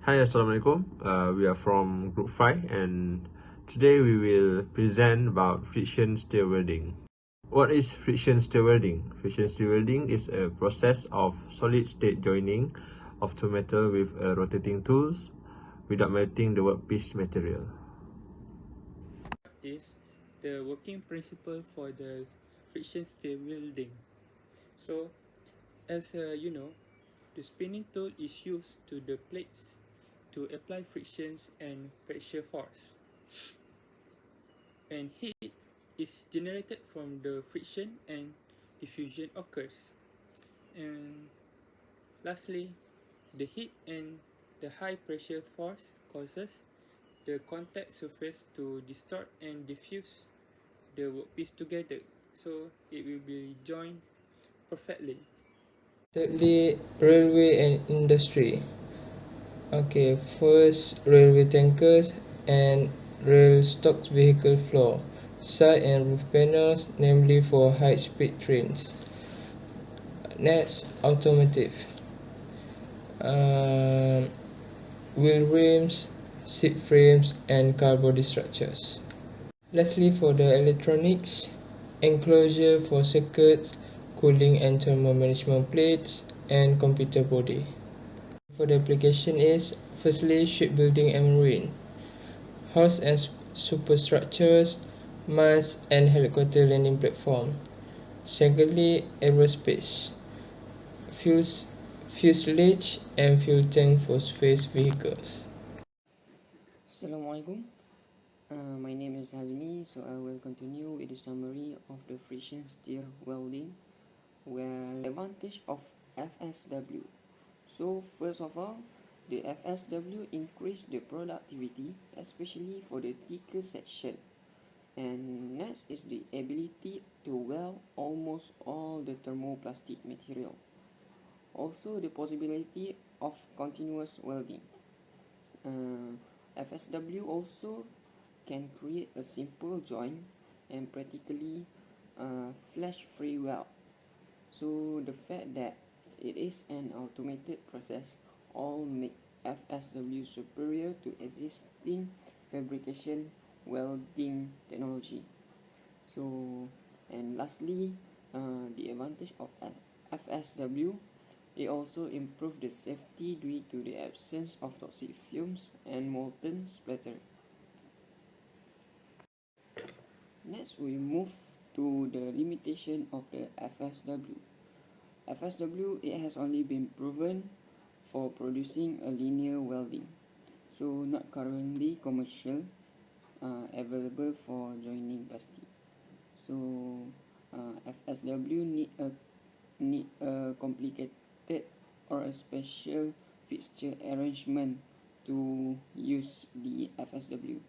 Hi, Assalamualaikum. We are from Group 5 and today we will present about friction stir welding. What is friction stir welding? Friction stir welding is a process of solid state joining of two metal with a rotating tools without melting the workpiece material. Is the working principle for the friction stir welding. So, as you know, the spinning tool is used to the plates to apply frictions and pressure force. And heat is generated from the friction and diffusion occurs. And lastly, the heat and the high pressure force causes the contact surface to distort and diffuse the workpiece together, so it will be joined perfectly. Thirdly, railway and industry. Okay, first railway tankers and rail stocks vehicle floor, side and roof panels, namely for high-speed trains. Next, automotive. Um, Wheel rims, seat frames, and car body structures. Lastly, for the electronics, enclosure for circuits, cooling and thermal management plates, and computer body. For the application is firstly shipbuilding and marine, house and superstructures, mast and helicopter landing platform. Secondly, aerospace, fuselage and fuel tank for space vehicles. Assalamualaikum. My name is Hazmi, so I will continue with the summary of the friction stir welding, where the advantage of FSW. So first of all, the FSW increase the productivity, especially for the thicker section. And next is the ability to weld almost all the thermoplastic material. Also the possibility of continuous welding. FSW also can create a simple joint and practically flash free weld. So the fact that it is an automated process all make FSW superior to existing fabrication welding technology. So and lastly, the advantage of FSW, it also improves the safety due to the absence of toxic fumes and molten splatter. Next, we move to the limitation of the FSW. FSW, it has only been proven for producing a linear welding, so not currently commercial available for joining plastic. So FSW need a complicated or a special fixture arrangement to use the FSW.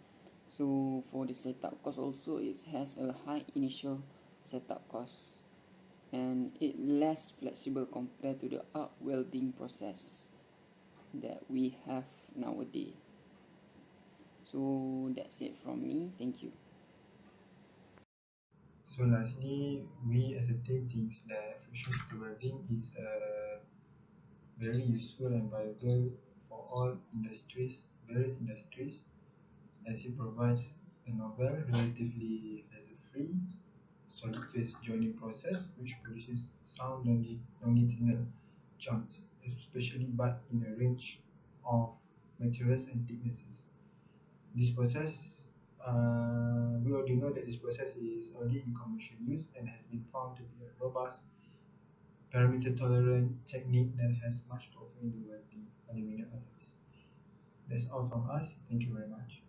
So for the setup cost also, it has a high initial setup cost and it less flexible compared to the arc welding process that we have nowadays. So that's it from me. Thank you. So lastly, we as a team thinks that friction stir welding is very useful and viable for all industries, various industries, as it provides a novel, relatively hassle-free, solid phase joining process which produces sound longitudinal joints, especially but in a range of materials and thicknesses. This process, we already know that this process is already in commercial use and has been found to be a robust, parameter-tolerant technique that has much to offer in the welding aluminum alloys. That's all from us. Thank you very much.